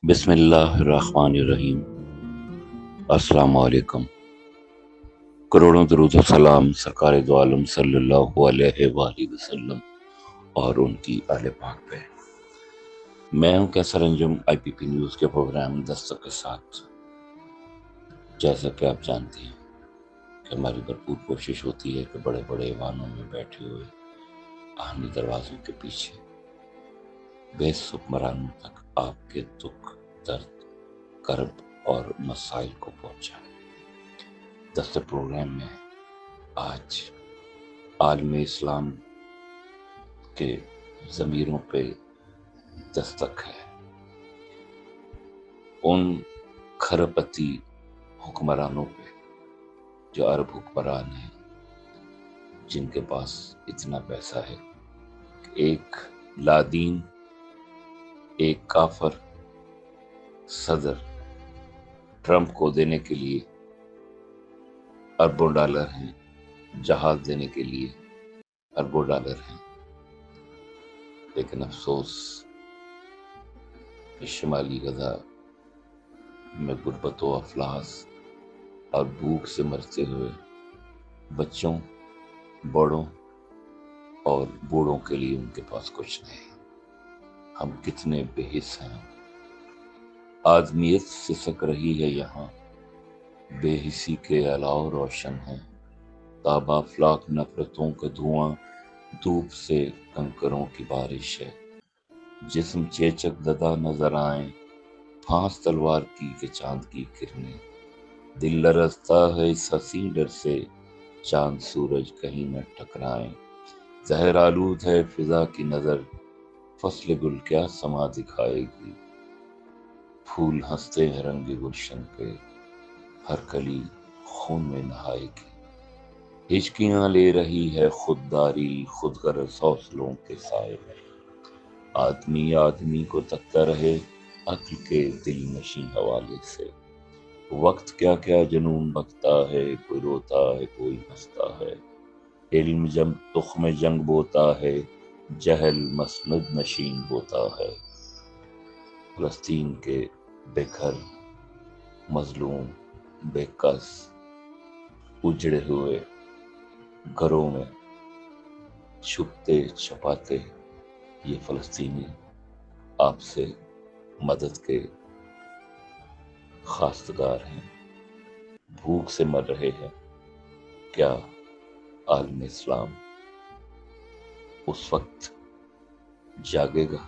بسم اللہ الرحمن الرحیم۔ السلام علیکم۔ کروڑوں درود و سلام سرکار دو عالم صلی اللہ علیہ وآلہ وسلم اور ان کی آل پاک پہ۔ میں ہوں کیسر انجم آئی پی پی نیوز کے پروگرام دستک کے ساتھ۔ جیسا کہ آپ جانتے ہیں کہ ہماری بھرپور کوشش ہوتی ہے کہ بڑے بڑے ایوانوں میں بیٹھے ہوئے آہنی دروازوں کے پیچھے بے حکمرانوں تک آپ کے دکھ درد کرب اور مسائل کو پہنچائے۔ دستک پروگرام میں آج عالم اسلام کے ضمیروں پہ دستک ہے۔ ان کھرپتی حکمرانوں پہ جو عرب حکمران ہیں، جن کے پاس اتنا پیسہ ہے کہ ایک لادین، ایک کافر صدر ٹرمپ کو دینے کے لیے اربوں ڈالر ہیں، جہاز دینے کے لیے اربوں ڈالر ہیں، لیکن افسوس کہ شمالی غزہ میں غربت و افلاس اور بھوک سے مرتے ہوئے بچوں، بڑوں اور بوڑھوں کے لیے ان کے پاس کچھ نہیں۔ ہم کتنے بے حس ہیں۔ آدمیت سسک رہی ہے یہاں، بے حسی کے الاؤ روشن ہیں۔ تاب افلاک نفرتوں کا دھواں، دھوپ سے کنکروں کی بارش ہے۔ جسم چیچک زدہ نظر آئیں، پھانس تلوار کی کہ چاند کی کرنیں۔ دل لرزتا ہے اس حسین ڈر سے، چاند سورج کہیں نہ ٹکرائیں۔ زہر آلود ہے فضا کی نظر، فصل گل کیا سما دکھائے گی۔ پھول ہنستے ہیں رنگ گلشن پہ، ہر کلی خون میں نہائے گی۔ ہچکیاں لے رہی ہے خودداری، خود غرض حوصلوں کے سائے میں۔ آدمی آدمی کو تکتا رہے عقل کے دل نشیں حوالے سے۔ وقت کیا کیا جنون بکتا ہے، کوئی روتا ہے کوئی ہنستا ہے۔ علم تخم جنگ بوتا ہے، جہل مسند نشین بوتا ہے۔ فلسطین کے بے گھر، مظلوم، بے کس، اجڑے ہوئے گھروں میں چھپتے چھپاتے یہ فلسطینی آپ سے مدد کے خواستگار ہیں، بھوک سے مر رہے ہیں۔ کیا عالم اسلام اس وقت جاگے گا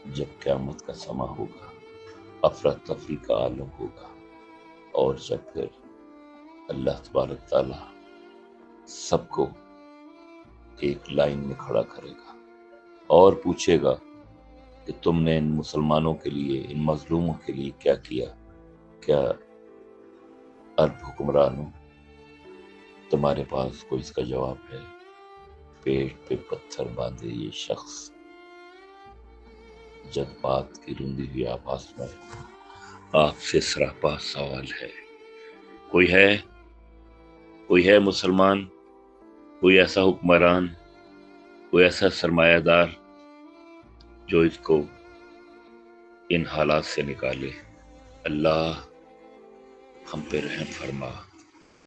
جب قیامت کا سما ہوگا، افراتفری کا عالم ہوگا، اور جب پھر اللہ تبارک تعالیٰ سب کو ایک لائن میں کھڑا کرے گا اور پوچھے گا کہ تم نے ان مسلمانوں کے لیے، ان مظلوموں کے لیے کیا کیا؟ کیا عرب حکمرانوں تمہارے پاس کوئی اس کا جواب ہے؟ پیٹ پہ پتھر باندھے یہ شخص جذبات کی رنگی ہوئی آواز میں آپ سے سراپا سوال ہے۔ کوئی ہے مسلمان، کوئی ایسا حکمران، کوئی ایسا سرمایہ دار جو اس کو ان حالات سے نکالے؟ اللہ ہم پہ رحم فرما۔